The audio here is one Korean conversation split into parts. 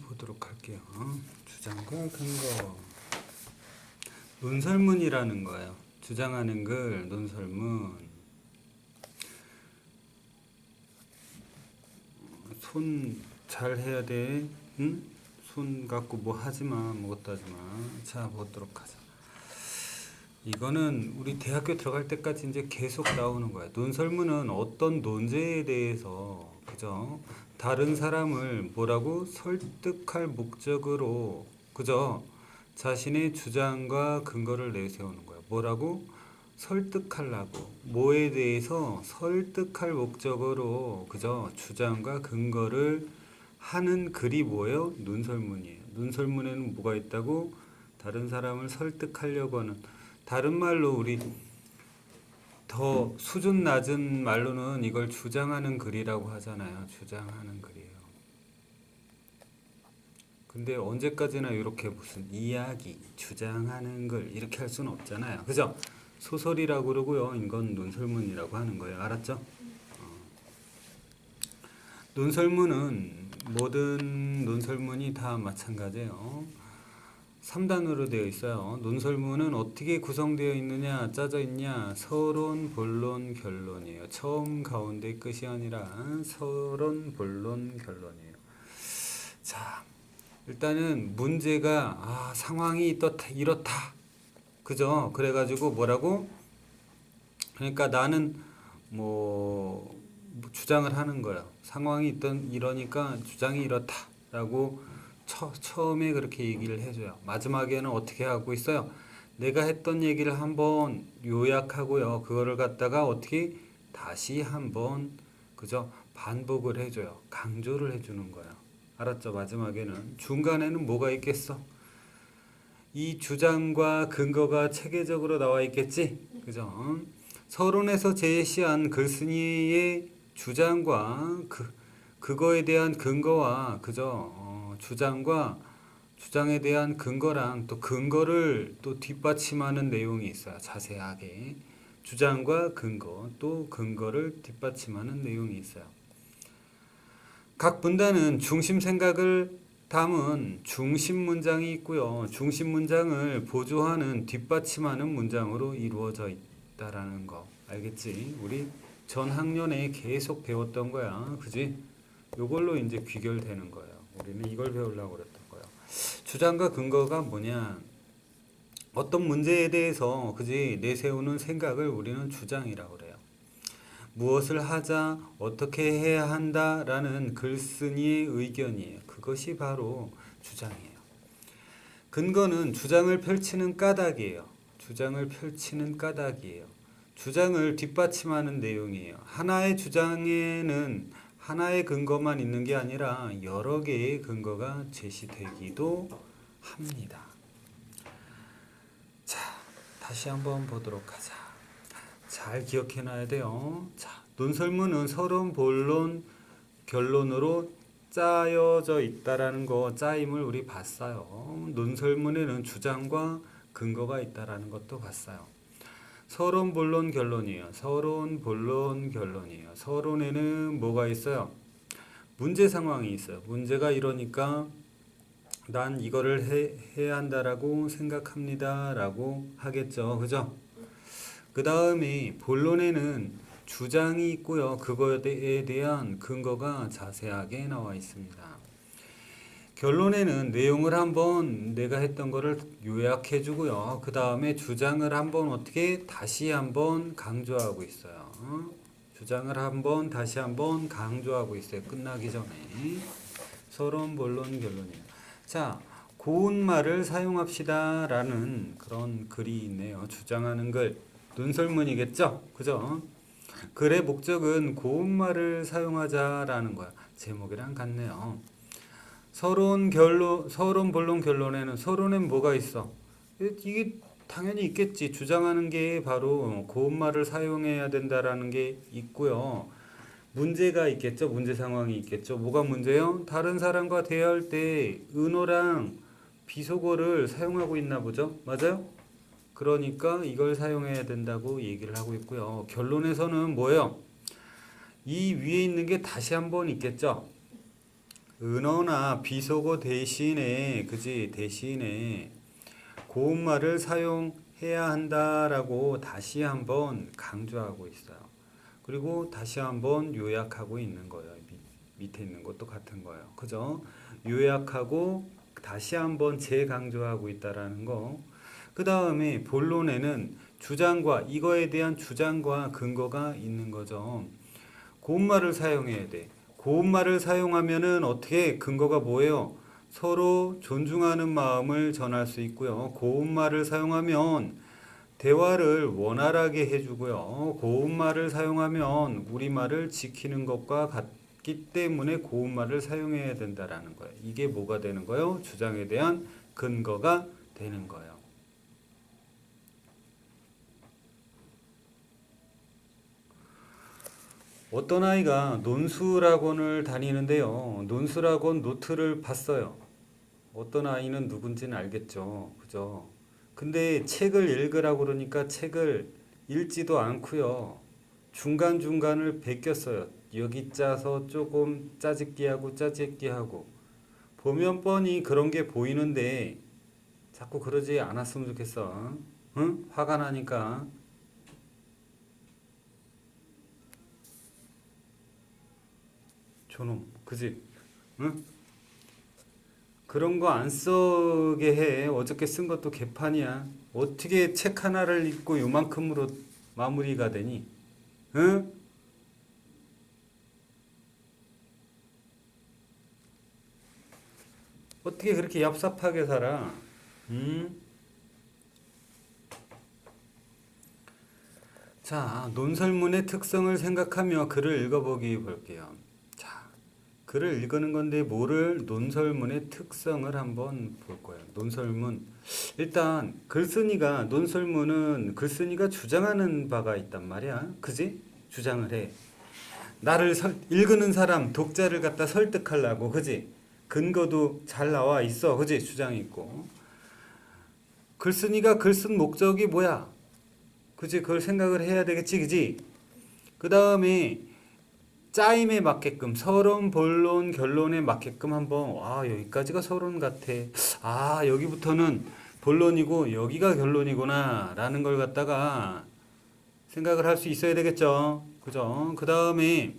보도록 할게요. 주장과 근거. 논설문이라는 거예요. 주장하는 글, 논설문. 손 잘 해야 돼. 응? 손 갖고 뭐 하지마, 아무것도 하지마. 자, 보도록 하자. 이거는 우리 대학교 들어갈 때까지 이제 계속 나오는 거야. 논설문은 어떤 논제에 대해서, 그죠? 다른 사람을 뭐라고 설득할 목적으로, 그죠? 자신의 주장과 근거를 내세우는 거야. 뭐라고? 설득하려고. 뭐에 대해서 설득할 목적으로, 그죠? 주장과 근거를 하는 글이 뭐예요? 논설문이에요. 논설문에는 뭐가 있다고? 다른 사람을 설득하려고 하는. 다른 말로 우리 더 수준 낮은 말로는 이걸 주장하는 글이라고 하잖아요. 주장하는 글이에요. 근데 언제까지나 이렇게 무슨 이야기, 주장하는 글 이렇게 할 수는 없잖아요. 그죠? 소설이라고 그러고요. 이건 논설문이라고 하는 거예요. 알았죠? 논설문은 모든 논설문이 다 마찬가지예요. 3단으로 되어 있어요. 논설문은 어떻게 구성되어 있느냐, 짜져 있냐, 서론, 본론, 결론이에요. 처음, 가운데, 끝이 아니라 서론, 본론, 결론이에요. 자, 일단은 문제가 상황이 이렇다. 그죠? 그래가지고 뭐라고? 그러니까 나는 뭐 주장을 하는 거야. 상황이 이러니까 주장이 이렇다라고 처음에 그렇게 얘기를 해줘요. 마지막에는 어떻게 하고 있어요? 내가 했던 얘기를 한번 요약하고요. 그거를 갖다가 어떻게 다시 한번 그죠? 반복을 해줘요. 강조를 해주는 거야. 알았죠? 마지막에는 중간에는 뭐가 있겠어? 이 주장과 근거가 체계적으로 나와 있겠지? 그죠? 서론에서 제시한 글쓴이의 주장과 그거에 대한 근거와 그죠? 주장에 대한 근거랑 또 근거를 또 뒷받침하는 내용이 있어요. 자세하게 주장과 근거 또 근거를 뒷받침하는 내용이 있어요. 각 분단은 중심 생각을 담은 중심 문장이 있고요. 중심 문장을 보조하는 뒷받침하는 문장으로 이루어져 있다라는 거 알겠지? 우리 전 학년에 계속 배웠던 거야. 그지? 요걸로 이제 귀결되는 거예요. 우리는 이걸 배우려고 그랬던 거예요. 주장과 근거가 뭐냐? 어떤 문제에 대해서 그지? 내세우는 생각을 우리는 주장이라고 그래요. 무엇을 하자, 어떻게 해야 한다라는 글쓴이의 의견이에요. 그것이 바로 주장이에요. 근거는 주장을 펼치는 까닭이에요. 주장을 펼치는 까닭이에요. 주장을 뒷받침하는 내용이에요. 하나의 주장에는 하나의 근거만 있는 게 아니라 여러 개의 근거가 제시되기도 합니다. 자, 다시 한번 보도록 하자. 잘 기억해 놔야 돼요. 자, 논설문은 서론, 본론, 결론으로 짜여져 있다라는 거, 짜임을 우리 봤어요. 논설문에는 주장과 근거가 있다라는 것도 봤어요. 서론, 본론, 결론이에요. 서론, 본론, 결론이에요. 서론에는 뭐가 있어요? 문제 상황이 있어요. 문제가 이러니까 난 이거를 해야 한다라고 생각합니다. 라고 하겠죠. 그죠? 그 다음에 본론에는 주장이 있고요. 그거에 대한 근거가 자세하게 나와 있습니다. 결론에는 내용을 한번 내가 했던 거를 요약해 주고요. 그 다음에 주장을 한번 어떻게 다시 한번 강조하고 있어요. 주장을 한번 다시 한번 강조하고 있어요. 끝나기 전에. 서론, 본론, 결론이에요. 자, 고운말을 사용합시다 라는 그런 글이 있네요. 주장하는 글. 논설문이겠죠? 그죠? 글의 목적은 고운말을 사용하자라는 거야. 제목이랑 같네요. 서론, 본론, 결론에는 서론엔 뭐가 있어? 이게 당연히 있겠지. 주장하는 게 바로 고운말을 사용해야 된다라는 게 있고요. 문제가 있겠죠. 문제 상황이 있겠죠. 뭐가 문제요? 다른 사람과 대화할 때 은어랑 비속어를 사용하고 있나 보죠. 맞아요? 그러니까 이걸 사용해야 된다고 얘기를 하고 있고요. 결론에서는 뭐예요? 이 위에 있는 게 다시 한번 있겠죠. 은어나 비속어 대신에 그지 대신에 고운말을 사용해야 한다라고 다시 한번 강조하고 있어요. 그리고 다시 한번 요약하고 있는 거예요. 밑에 있는 것도 같은 거예요. 그죠? 요약하고 다시 한번 재강조하고 있다라는 거. 그 다음에 본론에는 주장과 이거에 대한 주장과 근거가 있는 거죠. 고운말을 사용해야 돼. 고운말을 사용하면은 어떻게 근거가 뭐예요? 서로 존중하는 마음을 전할 수 있고요. 고운말을 사용하면 대화를 원활하게 해주고요. 고운말을 사용하면 우리말을 지키는 것과 같기 때문에 고운말을 사용해야 된다라는 거예요. 이게 뭐가 되는 거예요? 주장에 대한 근거가 되는 거예요. 어떤 아이가 논술학원을 다니는데요. 논술학원 노트를 봤어요. 어떤 아이는 누군지는 알겠죠. 그죠? 근데 책을 읽으라고 그러니까 책을 읽지도 않고요. 중간중간을 베꼈어요. 여기 짜서 조금 짜집기 하고 짜집기 하고. 보면 뻔히 그런 게 보이는데 자꾸 그러지 않았으면 좋겠어. 응? 화가 나니까. 저놈, 그지? 응? 그런 거 안 쓰게 해. 어저께 쓴 것도 개판이야. 어떻게 책 하나를 읽고 요만큼으로 마무리가 되니? 응? 어떻게 그렇게 얍삽하게 살아? 응? 자, 논설문의 특성을 생각하며 글을 읽어보기 볼게요. 자, 글을 읽는 건데 뭐를 논설문의 특성을 한번 볼 거예요. 논설문. 일단 글쓴이가 논설문은 글쓴이가 주장하는 바가 있단 말이야. 그지? 주장을 해. 나를 읽는 사람 독자를 갖다 설득하려고. 그지? 근거도 잘 나와 있어. 그지? 주장이 있고. 글쓴이가 글 쓴 목적이 뭐야? 그지? 그걸 생각을 해야 되겠지. 그지? 그 다음에 짜임에 맞게끔 서론, 본론, 결론에 맞게끔 한번 와 여기까지가 서론 같아. 아 여기부터는 본론이고 여기가 결론이구나 라는 걸 갖다가 생각을 할 수 있어야 되겠죠. 그죠? 그 다음에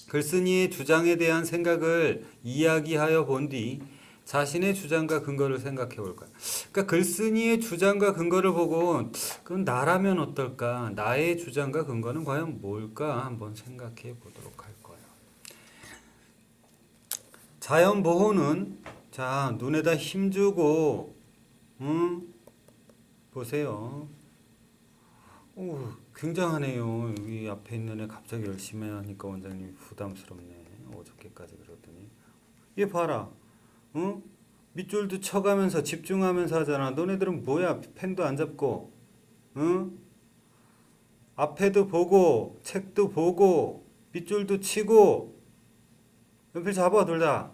글쓴이의 주장에 대한 생각을 이야기하여 본 뒤 자신의 주장과 근거를 생각해 볼 거야. 그러니까 글쓴이의 주장과 근거를 보고 그건 나라면 어떨까? 나의 주장과 근거는 과연 뭘까? 한번 생각해 보도록 할 거예요. 자연 보호는 자 눈에다 힘주고 보세요. 오, 굉장하네요. 여기 앞에 있는 애 갑자기 열심히 하니까 원장님이 부담스럽네. 어저께까지 그러더니 얘 봐라. 어? 밑줄도 쳐가면서 집중하면서 하잖아. 너네들은 뭐야? 펜도 안 잡고, 응? 앞에도 보고, 책도 보고, 밑줄도 치고, 연필 잡아, 둘 다.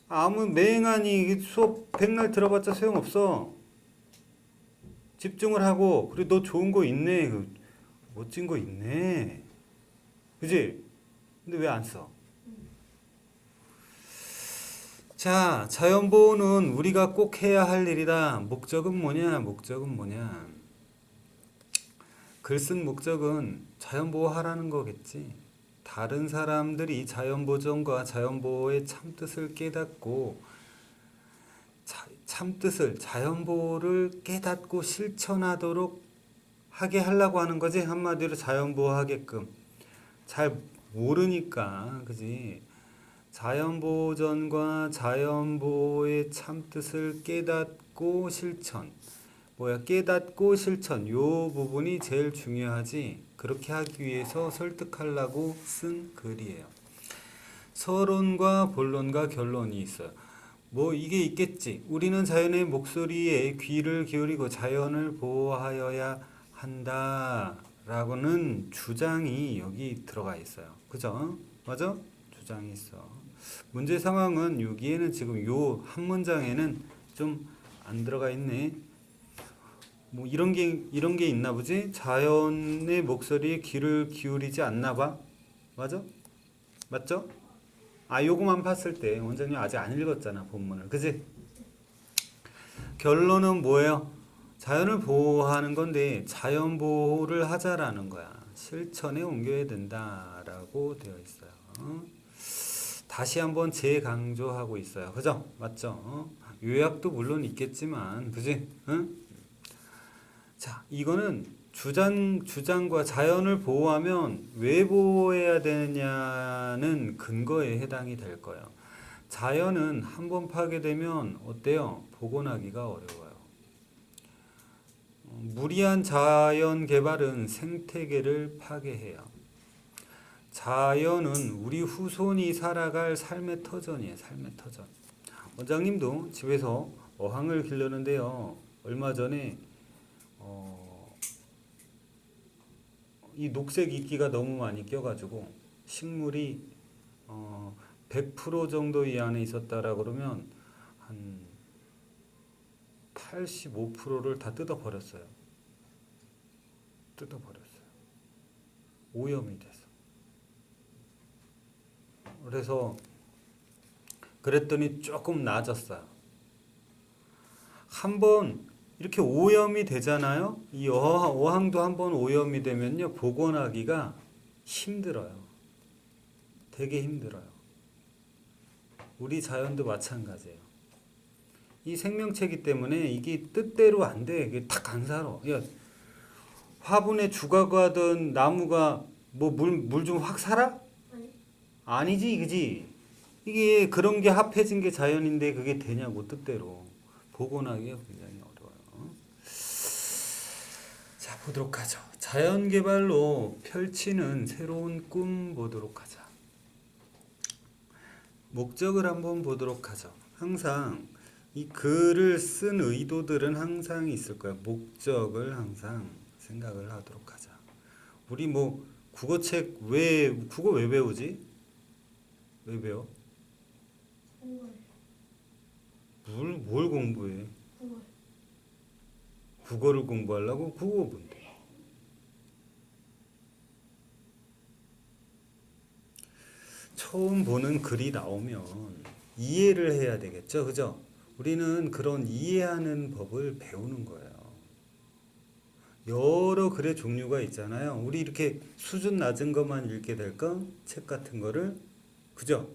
아무 맹하니 수업 백날 들어봤자 소용없어. 집중을 하고, 그리고 너 좋은 거 있네. 멋진 거 있네. 그지? 근데 왜 안 써? 자, 자연보호는 우리가 꼭 해야 할 일이다. 목적은 뭐냐? 목적은 뭐냐? 글 쓴 목적은 자연보호하라는 거겠지. 다른 사람들이 자연보전과 자연보호의 참뜻을 깨닫고 참뜻을 자연보호를 깨닫고 실천하도록 하게 하려고 하는 거지. 한마디로 자연보호하게끔. 잘 모르니까 그지. 자연보전과 자연보호의 참뜻을 깨닫고 실천. 뭐야? 깨닫고 실천. 요 부분이 제일 중요하지. 그렇게 하기 위해서 설득하려고 쓴 글이에요. 서론과 본론과 결론이 있어요. 뭐 이게 있겠지. 우리는 자연의 목소리에 귀를 기울이고 자연을 보호하여야 한다. 라고는 주장이 여기 들어가 있어요. 그죠? 맞아? 주장이 있어. 문제 상황은 여기에는 지금 요 한 문장에는 좀 안 들어가 있네. 뭐 이런 게 있나 보지? 자연의 목소리에 귀를 기울이지 않나 봐. 맞아? 맞죠? 요거만 봤을 때 원장님 아직 안 읽었잖아 본문을, 그지? 결론은 뭐예요? 자연을 보호하는 건데 자연 보호를 하자라는 거야. 실천에 옮겨야 된다라고 되어 있어요. 다시 한번 재강조하고 있어요. 그죠? 맞죠? 요약도 물론 있겠지만, 그지? 응? 자, 이거는 주장과 자연을 보호하면 왜 보호해야 되느냐는 근거에 해당이 될 거예요. 자연은 한번 파괴되면 어때요? 복원하기가 어려워요. 무리한 자연 개발은 생태계를 파괴해요. 자연은 우리 후손이 살아갈 삶의 터전이에요. 삶의 터전. 원장님도 집에서 어항을 기르는데요. 얼마 전에 이 녹색 이끼가 너무 많이 껴가지고 식물이 100% 정도 이 안에 있었다라 그러면 한 85%를 다 뜯어버렸어요. 오염이 돼서. 그래서 그랬더니 조금 나아졌어요. 한번 이렇게 오염이 되잖아요. 이 어항도 한번 오염이 되면요, 복원하기가 힘들어요. 되게 힘들어요. 우리 자연도 마찬가지예요. 이 생명체이기 때문에 이게 뜻대로 안 돼. 이게 탁 안 살아. 야, 화분에 죽어가 든 나무가 뭐 물 좀 확 살아? 아니지, 그지? 이게 그런 게 합해진 게 자연인데 그게 되냐고, 뜻대로. 복원하기가 굉장히 어려워요. 자, 보도록 하죠. 자연 개발로 펼치는 새로운 꿈 보도록 하자. 목적을 한번 보도록 하죠. 항상 이 글을 쓴 의도들은 항상 있을 거야. 목적을 항상 생각을 하도록 하자. 우리 뭐 국어책 국어 왜 배우지? 왜 배워? 뭘 공부해? 국어를 공부하려고? 국어 뭔데? 처음 보는 글이 나오면 이해를 해야 되겠죠, 그죠? 우리는 그런 이해하는 법을 배우는 거예요. 여러 글의 종류가 있잖아요. 우리 이렇게 수준 낮은 것만 읽게 될까? 책 같은 거를, 그죠?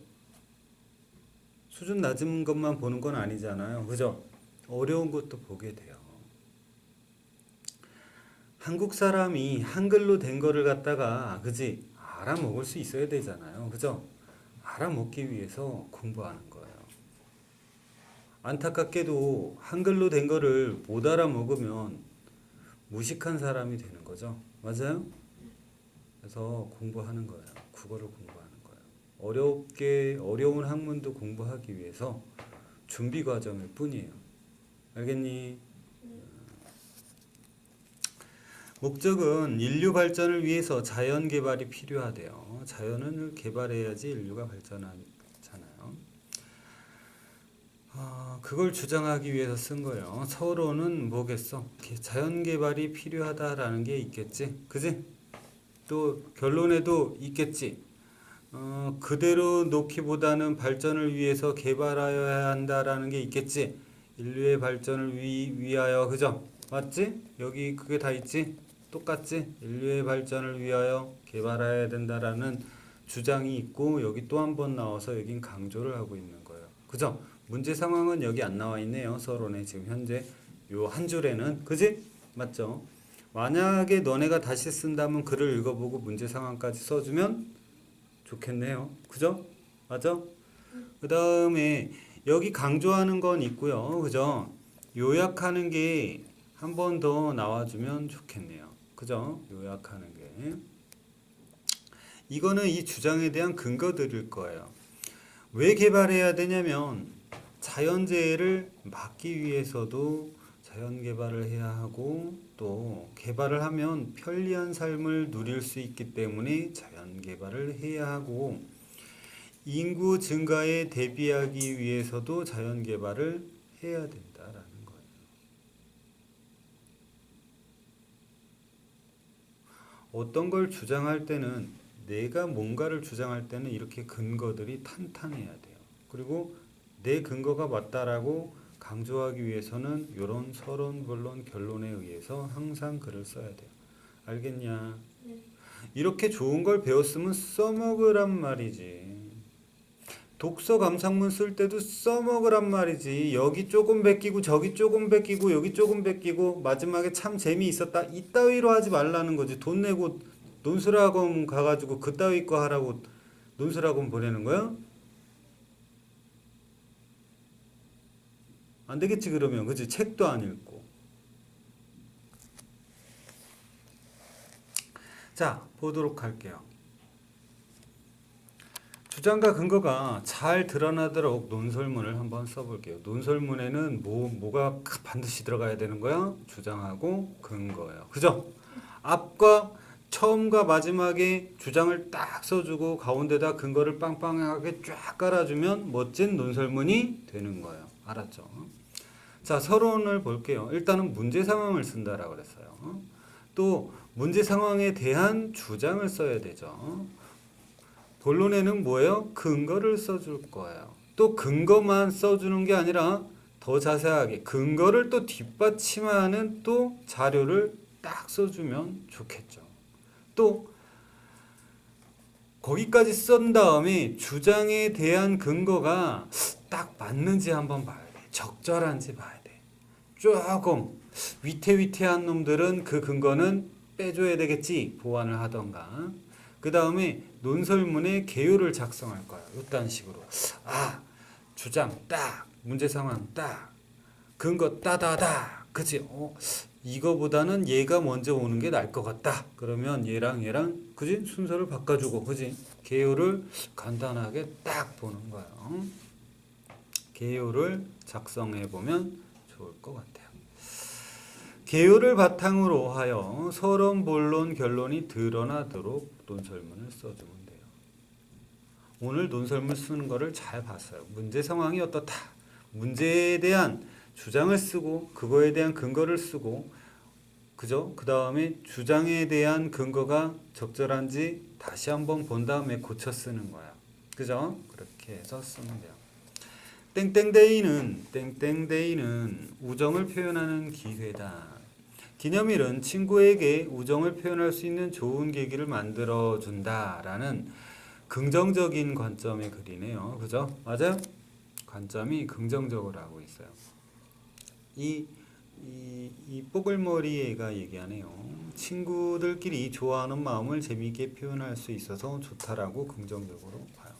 수준 낮은 것만 보는 건 아니잖아요, 그죠? 어려운 것도 보게 돼요. 한국 사람이 한글로 된 거를 갖다가, 그지? 알아먹을 수 있어야 되잖아요, 그죠? 알아먹기 위해서 공부하는 거예요. 안타깝게도 한글로 된 거를 못 알아먹으면 무식한 사람이 되는 거죠. 맞아요? 그래서 공부하는 거예요. 국어를 공부하는 거예요. 어려운 학문도 공부하기 위해서 준비 과정일 뿐이에요. 알겠니? 목적은 인류 발전을 위해서 자연 개발이 필요하대요. 자연을 개발해야지 인류가 발전하잖아요. 그걸 주장하기 위해서 쓴 거예요. 서론은 뭐겠어? 자연 개발이 필요하다라는 게 있겠지, 그지? 또 결론에도 있겠지. 그대로 놓기보다는 발전을 위해서 개발하여야 한다라는 게 있겠지. 인류의 발전을 위하여, 그죠? 맞지? 여기 그게 다 있지? 똑같지? 인류의 발전을 위하여 개발해야 된다라는 주장이 있고, 여기 또 한 번 나와서 여긴 강조를 하고 있는 거예요. 그죠? 문제 상황은 여기 안 나와 있네요. 서론에 지금 현재 요 한 줄에는, 그지? 맞죠? 만약에 너네가 다시 쓴다면 글을 읽어보고 문제 상황까지 써주면 좋겠네요. 그죠? 맞아? 그 다음에 여기 강조하는 건 있고요. 그죠? 요약하는 게 한 번 더 나와주면 좋겠네요. 그죠? 요약하는 게. 이거는 이 주장에 대한 근거 드릴 거예요. 왜 개발해야 되냐면 자연재해를 막기 위해서도 자연 개발을 해야 하고, 또 개발을 하면 편리한 삶을 누릴 수 있기 때문에 자연 개발을 해야 하고, 인구 증가에 대비하기 위해서도 자연 개발을 해야 된다라는 거예요. 어떤 걸 주장할 때는 내가 뭔가를 주장할 때는 이렇게 근거들이 탄탄해야 돼요. 그리고 내 근거가 맞다라고 강조하기 위해서는 이런 서론, 본론, 결론에 의해서 항상 글을 써야 돼요. 알겠냐? 네. 이렇게 좋은 걸 배웠으면 써먹으란 말이지. 독서 감상문 쓸 때도 써먹으란 말이지. 여기 조금 베끼고 저기 조금 베끼고 여기 조금 베끼고 마지막에 참 재미있었다 이따위로 하지 말라는 거지. 돈 내고 논술학원 가가지고 그따위 거 하라고 논술학원 보내는 거야? 안 되겠지 그러면. 그치? 책도 안 읽고. 자, 보도록 할게요. 주장과 근거가 잘 드러나도록 논설문을 한번 써볼게요. 논설문에는 뭐가 반드시 들어가야 되는 거야? 주장하고 근거예요. 그죠? 앞과 처음과 마지막에 주장을 딱 써주고 가운데다 근거를 빵빵하게 쫙 깔아주면 멋진 논설문이 되는 거예요. 알았죠? 자, 서론을 볼게요. 일단은 문제 상황을 쓴다라고 그랬어요. 또 문제 상황에 대한 주장을 써야 되죠. 본론에는 뭐예요? 근거를 써줄 거예요. 또 근거만 써주는 게 아니라 더 자세하게 근거를 또 뒷받침하는 또 자료를 딱 써주면 좋겠죠. 또 거기까지 쓴 다음에 주장에 대한 근거가 딱 맞는지 한번 봐야 돼. 적절한지 봐야 돼. 조금 위태위태한 놈들은 그 근거는 빼줘야 되겠지. 보완을 하던가. 그 다음에 논설문의 개요를 작성할 거야. 이딴 식으로. 아, 주장 딱, 문제 상황 딱, 근거 따다다. 그치? 이거보다는 얘가 먼저 오는 게 나을 것 같다. 그러면 얘랑 그지? 순서를 바꿔주고, 그지? 개요를 간단하게 딱 보는 거예요. 개요를 작성해 보면 좋을 것 같아요. 개요를 바탕으로 하여 서론, 본론, 결론이 드러나도록 논설문을 써주면 돼요. 오늘 논설문 쓰는 거를 잘 봤어요. 문제 상황이 어떻다. 문제에 대한 주장을 쓰고 그거에 대한 근거를 쓰고 그죠? 그 다음에 주장에 대한 근거가 적절한지 다시 한번 본 다음에 고쳐 쓰는 거야. 그죠? 그렇게 해서 쓰면 돼요. 땡땡데이는 우정을 표현하는 기회다. 기념일은 친구에게 우정을 표현할 수 있는 좋은 계기를 만들어 준다라는 긍정적인 관점의 글이네요. 그죠? 맞아요? 관점이 긍정적으로 하고 있어요. 이 뽀글머리 애가 얘기하네요. 친구들끼리 좋아하는 마음을 재미있게 표현할 수 있어서 좋다라고 긍정적으로 봐요.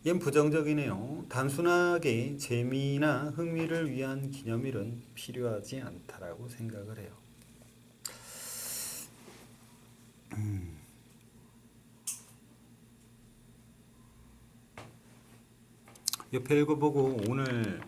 얜 부정적이네요. 단순하게 재미나 흥미를 위한 기념일은 필요하지 않다라고 생각을 해요. 옆에 읽어보고 오늘